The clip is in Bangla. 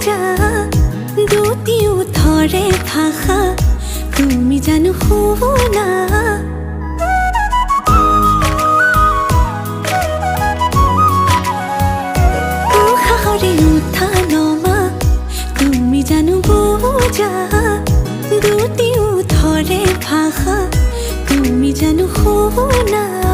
বোঝা দুটিও থরে ভাষা তুমি জানো শুনা কুশাহরে উঠা নমা তুমি জানো বোঝা দুটিও থরে ভাষা তুমি জানো শুনা